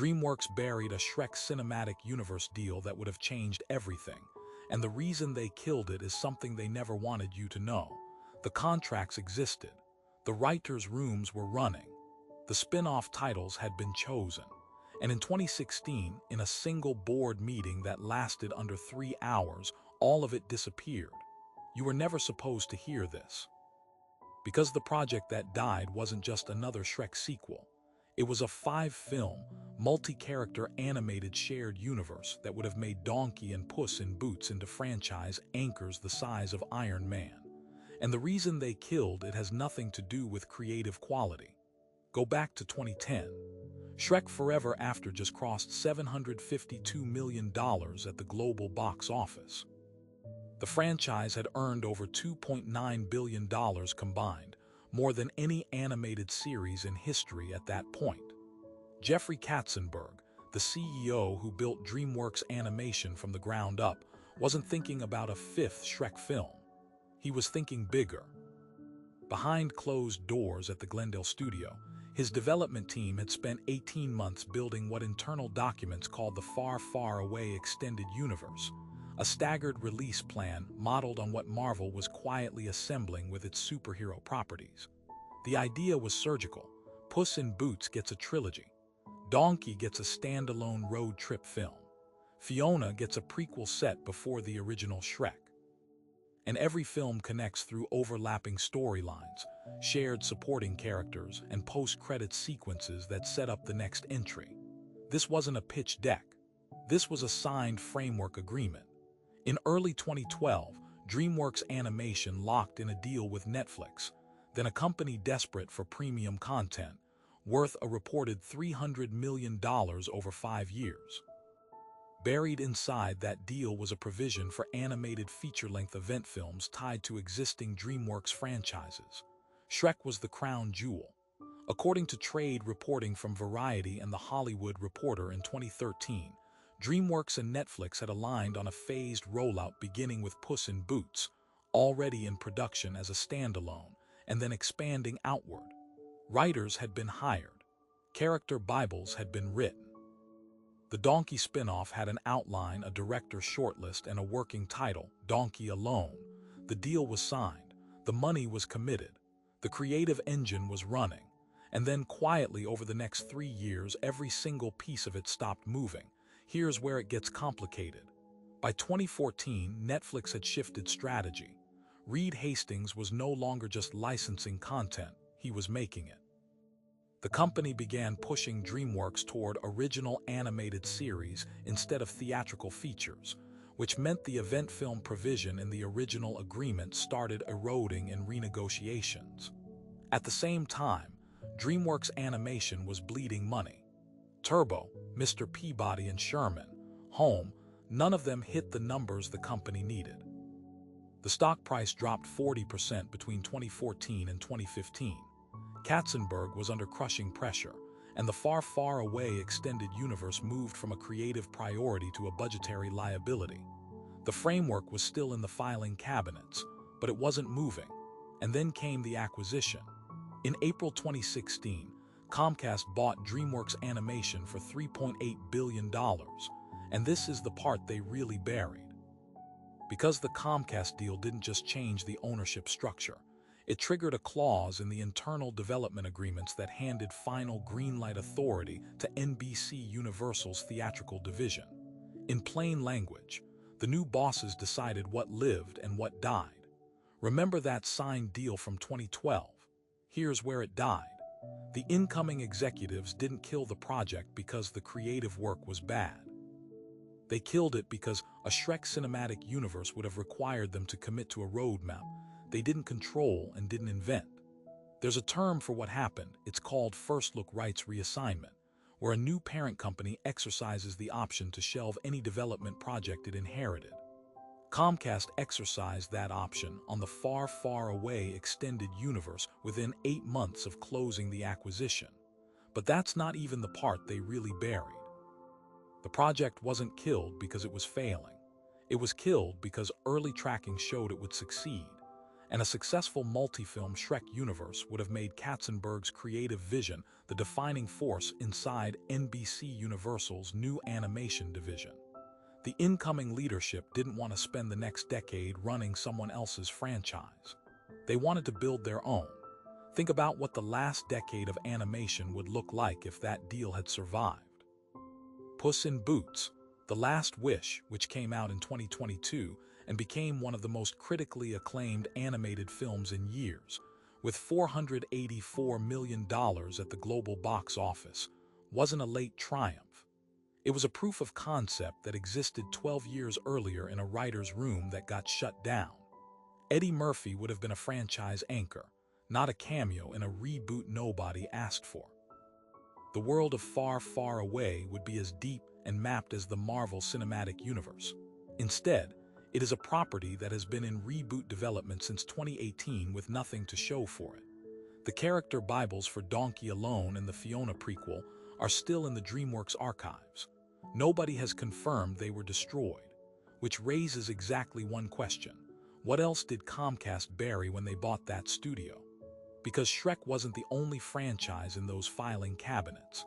DreamWorks buried a Shrek cinematic universe deal that would have changed everything, and the reason they killed it is something they never wanted you to know. The contracts existed, the writers' rooms were running, the spin-off titles had been chosen, and in 2016, in a single board meeting that lasted under 3 hours, all of it disappeared. You were never supposed to hear this. Because the project that died wasn't just another Shrek sequel. It was a 5-film, multi-character animated shared universe that would have made Donkey and Puss in Boots into franchise anchors the size of Iron Man. And the reason they killed it has nothing to do with creative quality. Go back to 2010. Shrek Forever After just crossed $752 million at the global box office. The franchise had earned over $2.9 billion combined, more than any animated series in history at that point. Jeffrey Katzenberg, the CEO who built DreamWorks Animation from the ground up, wasn't thinking about a 5th Shrek film. He was thinking bigger. Behind closed doors at the Glendale studio, his development team had spent 18 months building what internal documents called the Far, Far Away Extended Universe, a staggered release plan modeled on what Marvel was quietly assembling with its superhero properties. The idea was surgical. Puss in Boots gets a trilogy. Donkey gets a standalone road trip film. Fiona gets a prequel set before the original Shrek. And every film connects through overlapping storylines, shared supporting characters, and post-credit sequences that set up the next entry. This wasn't a pitch deck. This was a signed framework agreement. In early 2012, DreamWorks Animation locked in a deal with Netflix, then a company desperate for premium content, worth a reported $300 million over 5 years. Buried inside that deal was a provision for animated feature-length event films tied to existing DreamWorks franchises. Shrek was the crown jewel. According to trade reporting from Variety and The Hollywood Reporter in 2013, DreamWorks and Netflix had aligned on a phased rollout beginning with Puss in Boots, already in production as a standalone, and then expanding outward. Writers had been hired. Character Bibles had been written. The Donkey spin-off had an outline, a director's shortlist, and a working title, Donkey Alone. The deal was signed. The money was committed. The creative engine was running. And then quietly over the next 3 years, every single piece of it stopped moving. Here's where it gets complicated. By 2014, Netflix had shifted strategy. Reed Hastings was no longer just licensing content, he was making it. The company began pushing DreamWorks toward original animated series instead of theatrical features, which meant the event film provision in the original agreement started eroding in renegotiations. At the same time, DreamWorks Animation was bleeding money. Turbo, Mr. Peabody and Sherman, Home, none of them hit the numbers the company needed. The stock price dropped 40% between 2014 and 2015. Katzenberg was under crushing pressure, and the Far, Far Away extended universe moved from a creative priority to a budgetary liability. The framework was still in the filing cabinets, but it wasn't moving. And then came the acquisition. In April 2016, Comcast bought DreamWorks Animation for $3.8 billion, and this is the part they really buried. Because the Comcast deal didn't just change the ownership structure, it triggered a clause in the internal development agreements that handed final greenlight authority to NBC Universal's theatrical division. In plain language, the new bosses decided what lived and what died. Remember that signed deal from 2012? Here's where it died. The incoming executives didn't kill the project because the creative work was bad. They killed it because a Shrek cinematic universe would have required them to commit to a roadmap they didn't control and didn't invent. There's a term for what happened. It's called first-look rights reassignment, where a new parent company exercises the option to shelve any development project it inherited. Comcast exercised that option on the Far, Far Away extended universe within 8 months of closing the acquisition. But that's not even the part they really buried. The project wasn't killed because it was failing. It was killed because early tracking showed it would succeed. And a successful multi-film Shrek universe would have made Katzenberg's creative vision the defining force inside NBC Universal's new animation division. The incoming leadership didn't want to spend the next decade running someone else's franchise. They wanted to build their own. Think about what the last decade of animation would look like if that deal had survived. Puss in Boots: The Last Wish, which came out in 2022 and became one of the most critically acclaimed animated films in years, with $484 million at the global box office, wasn't a late triumph. It was a proof of concept that existed 12 years earlier in a writer's room that got shut down. Eddie Murphy would have been a franchise anchor, not a cameo in a reboot nobody asked for. The world of Far, Far Away would be as deep and mapped as the Marvel Cinematic Universe. Instead, it is a property that has been in reboot development since 2018 with nothing to show for it. The character Bibles for Donkey Alone and the Fiona prequel are still in the DreamWorks archives. Nobody has confirmed they were destroyed, which raises exactly one question. What else did Comcast bury when they bought that studio? Because Shrek wasn't the only franchise in those filing cabinets.